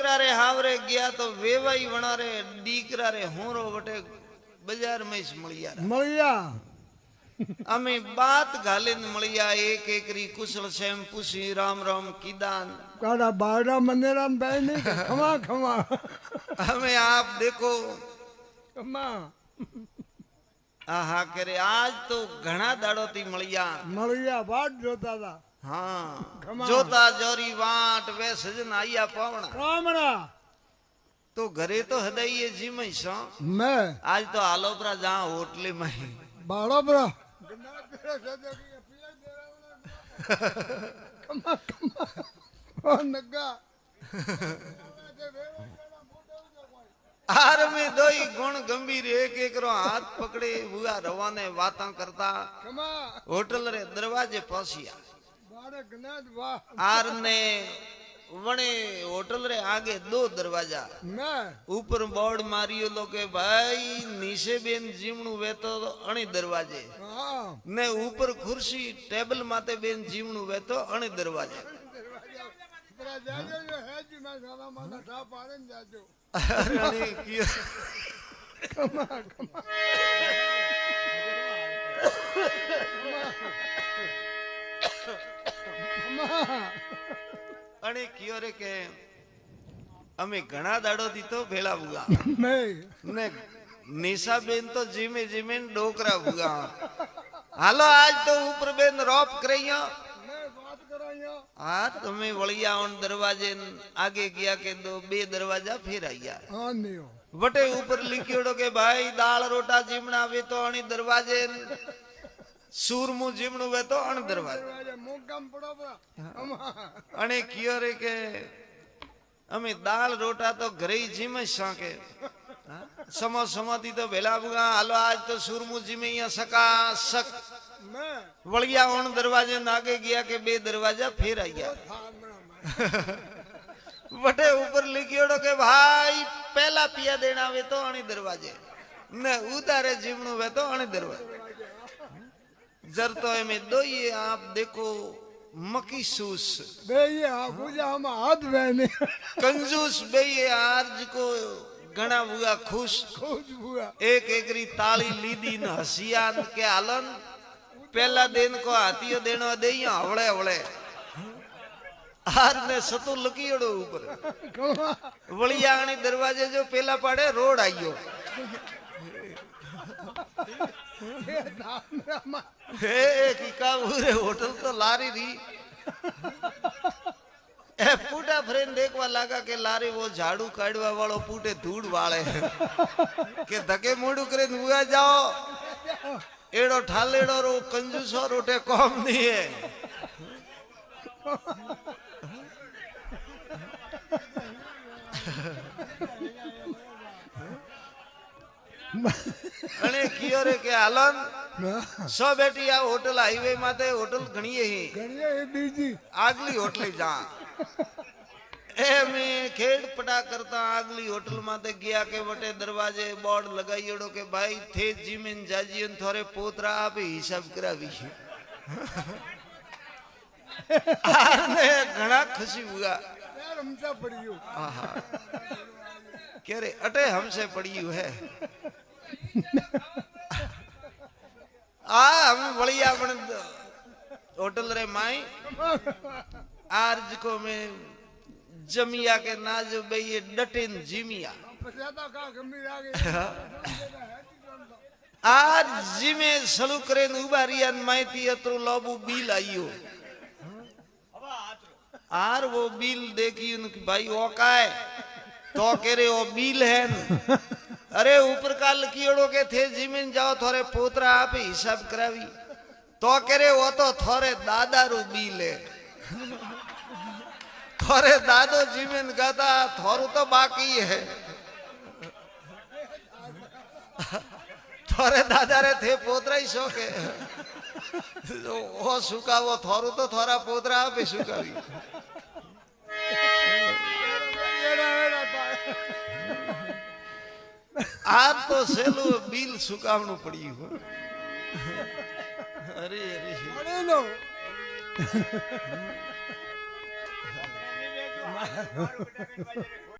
દીકરા રે હાવરે ગયા તો વેવાઈ વણારે દીકરા રે હોરો વટે બજાર માં જ મળ્યા અમે બાત ઘાલીને મળ્યા એક એકરી કુશળ સેમ પૂછી રામ રામ કીદાન કાડા બારડા મંદિરા ભાઈ નહીં ખમા ખમા અમે આપ દેખો ખમા આહા કરે આજ તો ઘણા દાડોથી મળ્યા વાટ જોતા હતા હા જોતા જોરી વાટ વે સજન આયા પાવણા તો ઘરે તો હદાઈએ જીમઈ છો મેં આજ તો આલોપરા જા હોટલે માં બાળોપરા आर में दोई गुण गंभीर एक एक रो हाथ पकड़े हुआ रवाने बातां करता होटल रे दरवाजे पहुंचिया आर ने वणे होटल रे आगे दो दरवाजा ऊपर बोर्ड मारियो लो के भाई नीचे बेन जीवणु वेतो अणी दरवाजे ने ऊपर खुर्सी टेबल माते बेन जीवणु वेतो अणी दरवाजे અને કયો રે કે અમે ઘણા દાડો થી તો ભેળા ભૂગા ને નિશા બેન તો જીમે જીમે ડોકરા ભૂગા હાલો આજ તો ઉપર બેન રોપ કરાયો हाँ तुम्हें वलिया दरवाजे आगे गया के दो बे दरवाजा फिर आया वटे ऊपर लिखियोड़ो के भाई दाल रोटा जीमना वे तो अणी दरवाजे सूरमु जीमणु वे तो अण दरवाजे अणे कियो रे के अमे दाल रोटा तो घरे ही जीमे साके समो समाती तो भेला बुगा हालो आज तो सूरमु जीमे या सका सक वलिया ओन दरवाजे नागे गया के बे दरवाजा फिर आया वटे ऊपर लिखियोड़ो के भाई पहला पिया देना वे तो अणी दरवाजे ने उतारे जीवणु वे तो अणी दरवाजे जर तो में दो ये आप देखो मकी सूस बे ये पूजा हम हाथ बहने कंजूस बे ये आज को घना हुआ खुश हुआ एक एकरी ताली लीदी न हसिया के आलन पहला दिन को हाथियो देनो दे हवड़े हवड़े हार ने सतु लकीड़ो ऊपर वलिया आने दरवाजे जो पहला पाड़े रोड आइयो हे की का पूरे होटल तो लारी री ए पूटा फ्रेंड देखवा लगा के लारी वो झाड़ू काढ़वा वालो पूटे धूड़ वाले के धके मोड़ू करे हुआ जाओ एड़ो ठालेड़ो रो कंजूसो रोटे कौम नहीं है अने कियो रे के आलन सो बेटी आ होटल हाईवे माते होटल घणीए ही बीजी आगली होटल जा ए में खेड़ पटा करता आगली होटल माते गया के वटे दरवाजे बोर्ड लगाईड़ो के भाई थे जीमिन जाजीन थोरे पोतरा आप हिसाब करावी आने घणा खुशी हुआ यार हमसे पड़ियो आहा कह रे अटे हमसे पड़ियो है हम वलिया बन होटल रे माई आर्ज को में जमिया के नाजो बे ये डटेन जिमिया आज जिमे सलू करे उबारियन माइती अतरो लोबू बिल आइयो आर वो बिल देखी उनकी भाई ओकाए तो कह रहे वो बिल है अरे ऊपर का लकीड़ो के थे जिमीन जाओ थोड़े पोतरा आप हिसाब करावी तो कह रहे वो तो थोड़े दादा रू बिल है थोड़े दादो जिमीन गाता थोड़ू तो बाकी है थोड़े दादा रे थे पोतरा ही शौके वो सुका वो थोड़ू तो थोड़ा पोतरा आप ही सुकावी आप तो सेलो बिल सुकावनु पड़ी हो अरे अरे लो